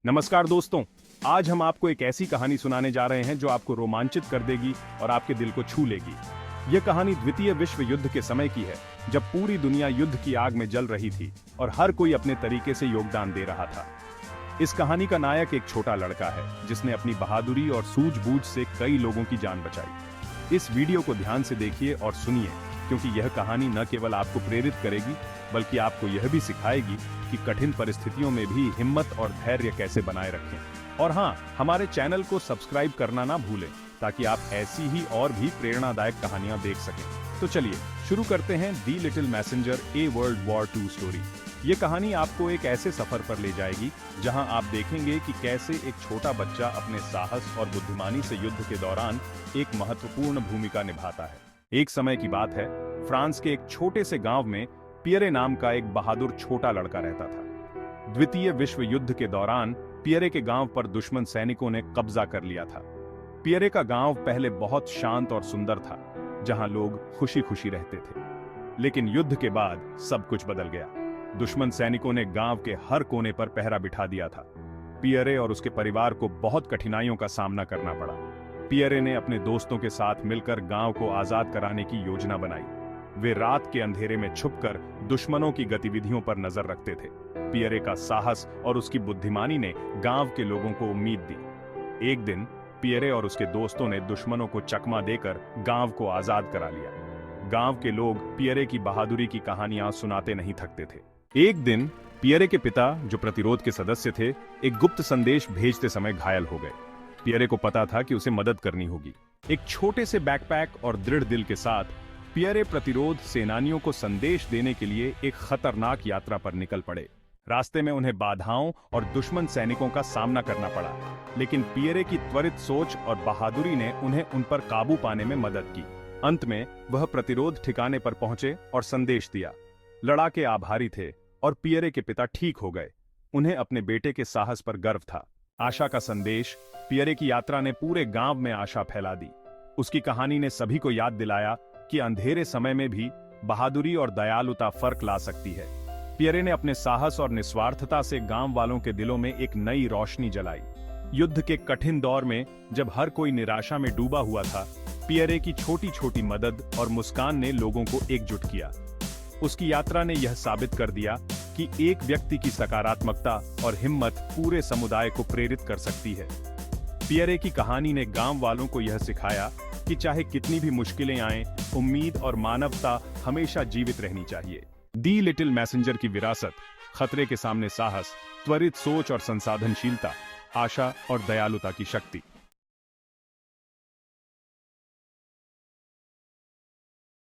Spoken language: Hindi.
नमस्कार दोस्तों। आज हम आपको एक ऐसी कहानी सुनाने जा रहे हैं जो आपको रोमांचित कर देगी और आपके दिल को छू लेगी। यह कहानी द्वितीय विश्व युद्ध के समय की है, जब पूरी दुनिया युद्ध की आग में जल रही थी और हर कोई अपने तरीके से योगदान दे रहा था। इस कहानी का नायक एक छोटा लड़का है जिसने अपनी बहादुरी और सूझबूझ से कई लोगों की जान बचाई। इस वीडियो को ध्यान से देखिए और सुनिए, क्योंकि यह कहानी न केवल आपको प्रेरित करेगी बल्कि आपको यह भी सिखाएगी कि कठिन परिस्थितियों में भी हिम्मत और धैर्य कैसे बनाए रखें। और हाँ, हमारे चैनल को सब्सक्राइब करना ना भूलें ताकि आप ऐसी ही और भी प्रेरणादायक कहानियां देख सकें। तो चलिए शुरू करते हैं दी little messenger a world war 2 story. ये कहानी आपको एक ऐसे सफर पर ले जाएगी जहां आप देखेंगे कि कैसे एक छोटा बच्चा अपने साहस और बुद्धिमानी से युद्ध के दौरान एक महत्वपूर्ण भूमिका निभाता है। एक समय की बात है, फ्रांस के एक छोटे से गांव में पियरे नाम का एक बहादुर छोटा लड़का रहता था। द्वितीय विश्व युद्ध के दौरान पियरे के गांव पर दुश्मन सैनिकों ने कब्जा कर लिया था। पियरे का गांव पहले बहुत शांत और सुंदर था, जहां लोग खुशी खुशी रहते थे। लेकिन युद्ध के बाद सब कुछ बदल गया। दुश्मन सैनिकों ने गांव के हर कोने पर पहरा बिठा दिया था। पियरे और उसके परिवार को बहुत कठिनाइयों का सामना करना पड़ा। पियरे ने अपने दोस्तों के साथ मिलकर गांव को आजाद कराने की योजना बनाई। वे रात के अंधेरे में छुपकर दुश्मनों की गतिविधियों पर नजर रखते थे। पियरे का साहस और उसकी बुद्धिमानी ने गांव के लोगों को उम्मीद दी। एक दिन पियरे और उसके दोस्तों ने दुश्मनों को चकमा देकर गांव को आजाद करा लिया। गांव के लोग पियरे की बहादुरी की कहानियां सुनाते नहीं थकते थे। एक दिन पियरे के पिता, जो प्रतिरोध के सदस्य थे, एक गुप्त संदेश भेजते समय घायल हो गए। पियरे को पता था कि उसे मदद करनी होगी। एक छोटे से बैकपैक और दृढ़ दिल के साथ पियरे प्रतिरोध सेनानियों को संदेश देने के लिए एक खतरनाक यात्रा पर निकल पड़े। रास्ते में उन्हें बाधाओं और दुश्मन सैनिकों का सामना करना पड़ा, लेकिन पियरे की त्वरित सोच और बहादुरी ने उन्हें उन पर काबू पाने में मदद की। अंत में वह प्रतिरोध ठिकाने पर पहुंचे और संदेश दिया। लड़ाके आभारी थे और पियरे के पिता ठीक हो गए। उन्हें अपने बेटे के साहस पर गर्व था। आशा का संदेश। पियरे की यात्रा ने पूरे गांव में आशा फैला दी। उसकी कहानी ने सभी को याद दिलाया कि अंधेरे समय में भी बहादुरी और दयालुता फर्क ला सकती है। पियरे ने अपने साहस और निस्वार्थता से गांव वालों के दिलों में एक नई रोशनी जलाई। युद्ध के कठिन दौर में जब हर कोई निराशा में डूबा हुआ था, पियरे की छोटी छोटी मदद और मुस्कान ने लोगों को एकजुट किया। उसकी यात्रा ने यह साबित कर दिया कि एक व्यक्ति की सकारात्मकता और हिम्मत पूरे समुदाय को प्रेरित कर सकती है। पियरे की कहानी ने गांव वालों को यह सिखाया कि चाहे कितनी भी मुश्किलें आएं, उम्मीद और मानवता हमेशा जीवित रहनी चाहिए। दी लिटिल मैसेंजर की विरासत, खतरे के सामने साहस, त्वरित सोच और संसाधनशीलता, आशा और दयालुता की शक्ति।